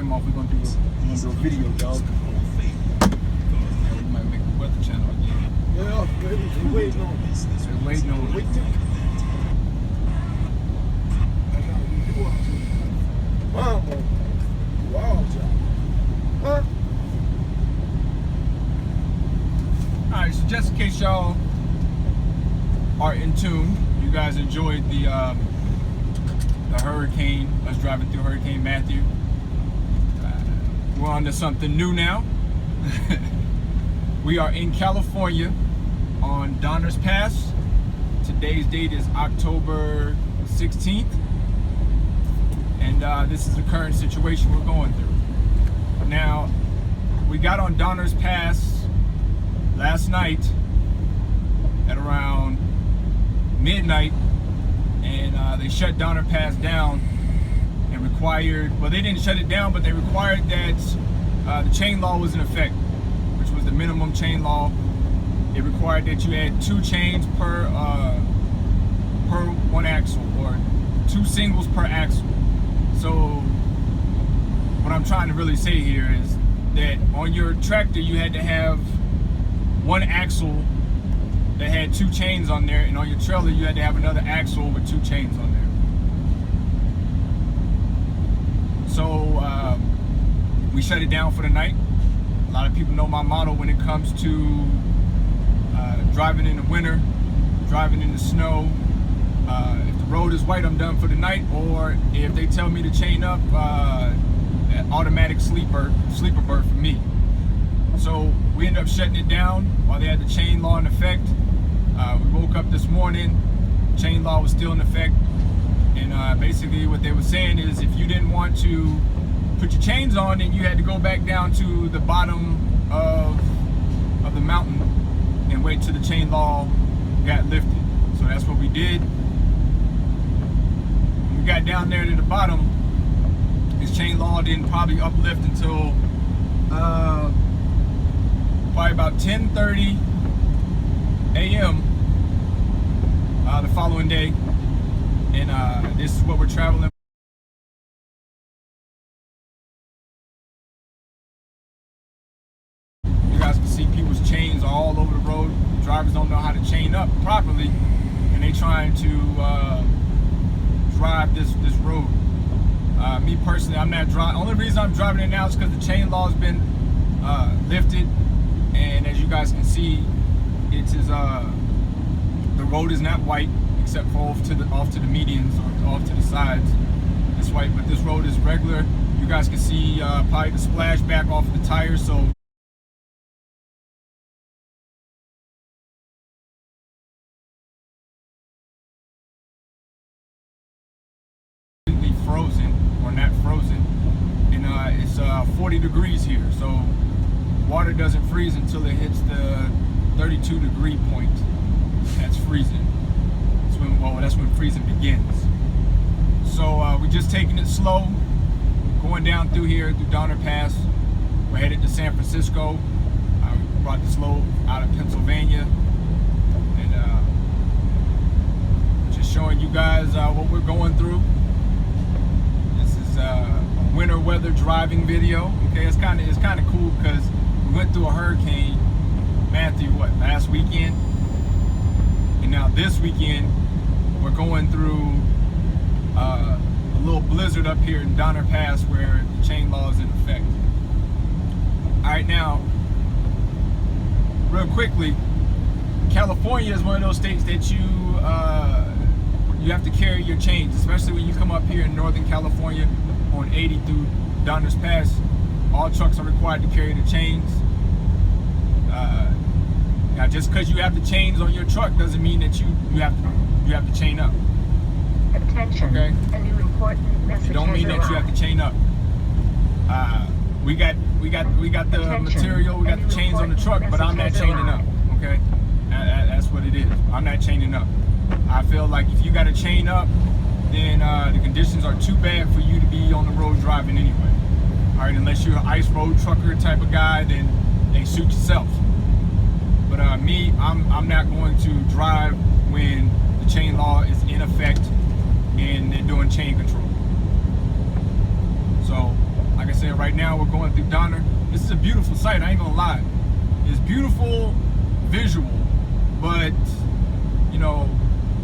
him off. We're gonna do a video, dog. We might make the weather channel again. Yeah, we're waiting on this. We're waiting on it. Wow, huh? Alright, so just in case y'all are in tune, you guys enjoyed the hurricane, us driving through Hurricane Matthew. We're on to something new now. We are in California on Donner's Pass. Today's date is October 16th. And this is the current situation we're going through. Now, we got on Donner's Pass last night at around midnight, and they shut Donner Pass down and required, well, they didn't shut it down, but they required that the chain law was in effect, which was the minimum chain law. It required that you had 2 chains per one axle, or 2 singles per axle. So what I'm trying to really say here is that on your tractor you had to have 1 axle that had 2 chains on there, and on your trailer you had to have another axle with 2 chains on there. So we shut it down for the night. A lot of people know my motto when it comes to driving in the winter, driving in the snow. If the road is white, I'm done for the night, or if they tell me to chain up, an automatic sleeper bird for me. So we ended up shutting it down while they had the chain law in effect. We woke up this morning, chain law was still in effect, and basically what they were saying is if you didn't want to put your chains on, then you had to go back down to the bottom of the mountain and wait till the chain law got lifted. So that's what we did. When we got down there to the bottom, this chain law didn't probably uplift until probably about 10:30 a.m. The following day, and this is what we're traveling. You guys can see people's chains all over the road. Drivers don't know how to chain up properly, and they trying to drive this road. Me personally, I'm not driving. Only reason I'm driving it now is because the chain law has been lifted, and as you guys can see, it is the road is not white except for off to the medians or off to the sides. It's white, but this road is regular. You guys can see probably the splash back off of the tires. So frozen, or not frozen, and it's 40 degrees here, so water doesn't freeze until it hits the 32 degree point. That's freezing. That's when freezing begins. So we're just taking it slow, going down through here through Donner Pass. We're headed to San Francisco. We brought this load out of Pennsylvania, and just showing you guys what we're going through. A winter weather driving video. Okay, it's kind of cool because we went through a Hurricane Matthew last weekend, and now this weekend we're going through a little blizzard up here in Donner Pass where the chain law is in effect. All right, now real quickly, California is one of those states that you have to carry your chains, especially when you come up here in Northern California on 80 through Donner's Pass. All trucks are required to carry the chains. Now, just because you have the chains on your truck doesn't mean that you have to chain up. Attention. Okay. A new important message. It don't mean that you have to chain up. We got the material, we got the chains on the truck, but I'm not chaining up. Okay, that's what it is. I'm not chaining up. I feel like if you got to chain up, then the conditions are too bad for you to be on the road driving anyway. All right, unless you're an ice road trucker type of guy, then they suit yourself. But me, I'm not going to drive when the chain law is in effect and they're doing chain control. So Like I said, right now we're going through Donner. This is a beautiful sight, I ain't gonna lie. It's beautiful visual, but you know,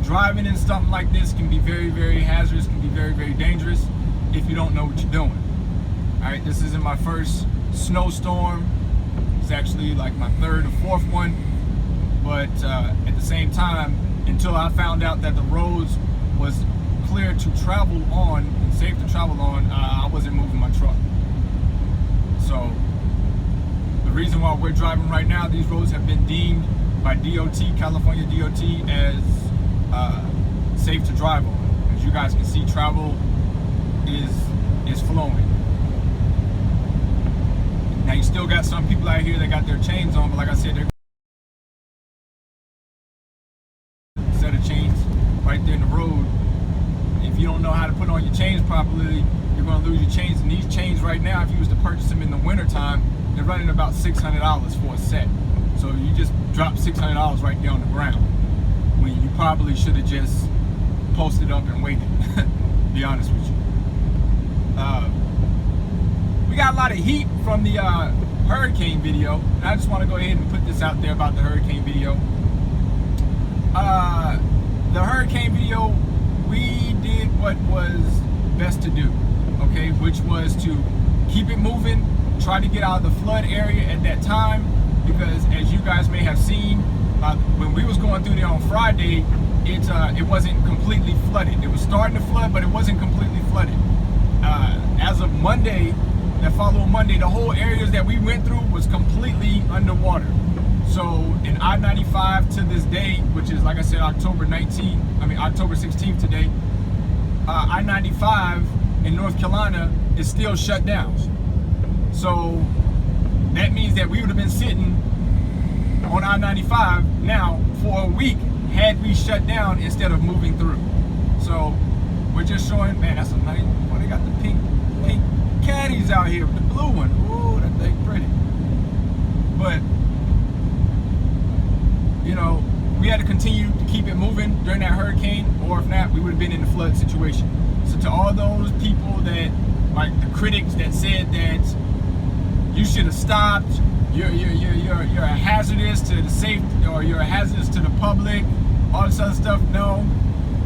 driving in something like this can be very, very hazardous, can be very, very dangerous if you don't know what you're doing. All right, this isn't my first snowstorm. It's actually like my third or fourth one. But at the same time, until I found out that the roads was clear to travel on and safe to travel on, I wasn't moving my truck. So the reason why we're driving right now, these roads have been deemed by DOT, California DOT, as safe to drive on. As you guys can see, travel is flowing. Now you still got some people out here that got their chains on, but like I said, they're set of chains right there in the road. If you don't know how to put on your chains properly, you're going to lose your chains. And these chains right now, if you was to purchase them in the winter time, they're running about $600 for a set. So you just drop $600 right there on the ground, when you probably should have just posted up and waited. Be honest with you. We got a lot of heat from the hurricane video, and I just want to go ahead and put this out there about the hurricane video. The hurricane video, we did what was best to do, okay, which was to keep it moving, try to get out of the flood area at that time, because as you guys may have seen, when we was going through there on Friday, it wasn't completely flooded. It was starting to flood, but it wasn't completely flooded. As of Monday, that following Monday, the whole areas that we went through was completely underwater. So in I-95 to this day, which is, like I said, October 16th today, I-95 in North Carolina is still shut down. So that means that we would have been sitting on I-95 now for a week had we shut down instead of moving through. So we're just showing, man, that's a nice, well, they got the pink caddies out here with the blue one. Ooh, that thing pretty. But you know, we had to continue to keep it moving during that hurricane, or if not, we would have been in a flood situation. So to all those people that, like the critics that said that you should have stopped, you're a hazardous to the safety, or you're a hazardous to the public, all this other stuff. No,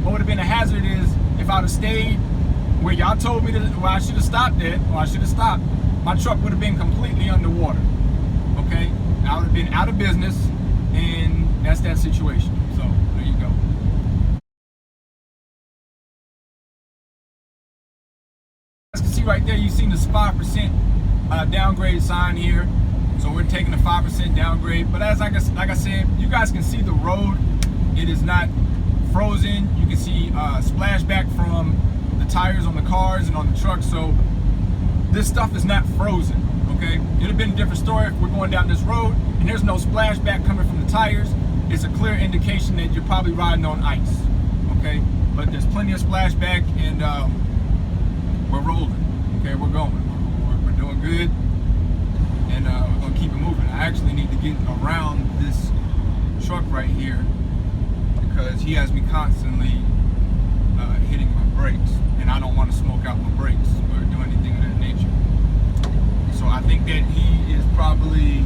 what would have been a hazard is if I'd have stayed where y'all told me where I should have stopped at, or I should have stopped, my truck would have been completely underwater. Okay, I would have been out of business, and that's that situation. So there you go. As you can see right there, you've seen this 5% downgrade sign here. So we're taking a 5% downgrade. But as like I said, you guys can see the road. It is not frozen. You can see splashback from the tires on the cars and on the truck. So this stuff is not frozen. Okay, it'd have been a different story if we're going down this road and there's no splashback coming from the tires. It's a clear indication that you're probably riding on ice. Okay, but there's plenty of splashback, and we're rolling. Okay, we're going. We're doing good, and we're gonna keep it moving. I actually need to get around this truck right here because he has me constantly hitting my brakes, and I don't want to smoke out my brakes or do anything of that nature. So I think that he is probably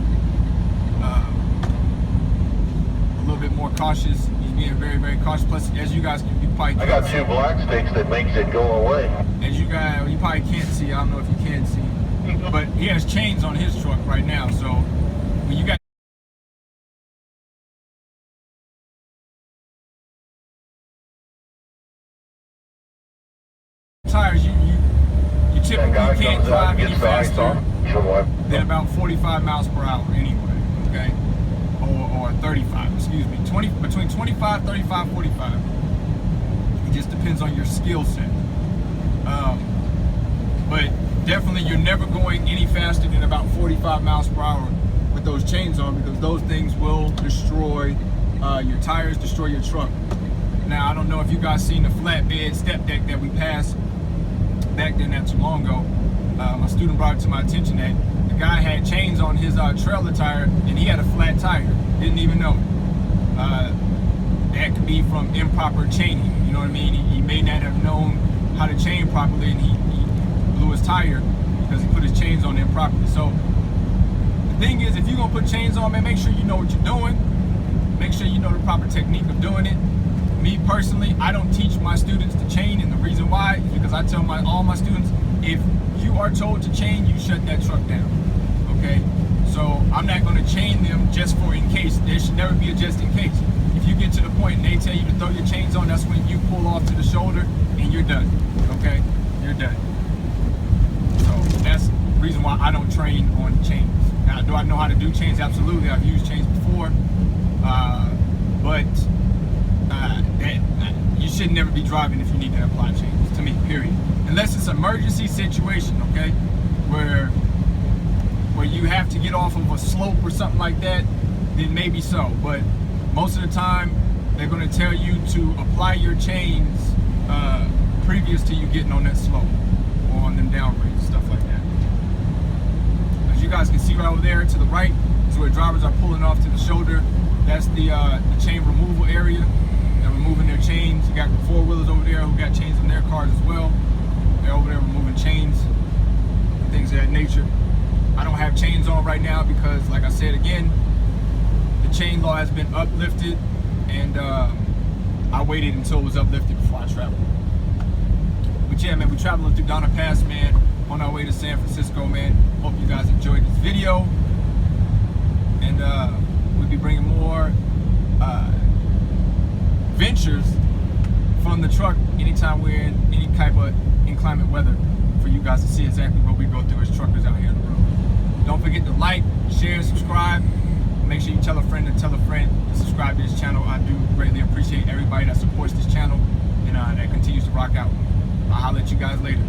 a little bit more cautious. He's being very, very cautious. Plus, as you guys can, you probably can't I got two black sticks that makes it go away. As you guys, you probably can't see. I don't know if you can see, but he has chains on his truck right now. So when you got tires, you typically can't drive any faster than about 45 miles per hour anyway, okay? Or 35, excuse me. Between 25, 35, 45. It just depends on your skill set. But definitely you're never going any faster than about 45 miles per hour with those chains on, because those things will destroy your tires, destroy your truck. Now, I don't know if you guys seen the flatbed step deck that we passed back then not too long ago. My student brought it to my attention that the guy had chains on his trailer tire, and he had a flat tire. Didn't even know it. That could be from improper chaining. You know what I mean? He may not have known how to chain properly, and he blew his tire. because he put his chains on improperly. So the thing is, if you're gonna put chains on, man, make sure you know what you're doing. Make sure you know the proper technique of doing it. Me personally, I don't teach my students to chain, and the reason why is because I tell all my students, if you are told to chain, you shut that truck down. Okay? So I'm not going to chain them just for in case. There should never be a just in case. If you get to the point and they tell you to throw your chains on, that's when you pull off to the shoulder and you're done. Okay? You're done. So that's the reason why I don't train on chains. Now, do I know how to do chains? Absolutely. I've used chains before. But you should never be driving if you need to apply chains, to me, period. Unless it's an emergency situation, okay, where you have to get off of a slope or something like that, then maybe so. But most of the time, they're going to tell you to apply your chains previous to you getting on that slope or on them downgrades, stuff like that. As you guys can see right over there to the right is where drivers are pulling off to the shoulder. That's the chain removal area. They're removing their chains. You got four-wheelers over there who got chains in their cars as well. They're over there removing chains, things of that nature. I don't have chains on right now because, like I said again, the chain law has been uplifted, and I waited until it was uplifted before I traveled. But yeah, man, we're traveling through Donna Pass, man, on our way to San Francisco, man. Hope you guys enjoyed this video, and we'll be bringing more ventures from the truck anytime we're in any type of inclement weather for you guys to see exactly what we go through as truckers out here on the road. Don't forget to like, share, subscribe. Make sure you tell a friend to subscribe to this channel. I do greatly appreciate everybody that supports this channel and that continues to rock out. I'll holler at you guys later.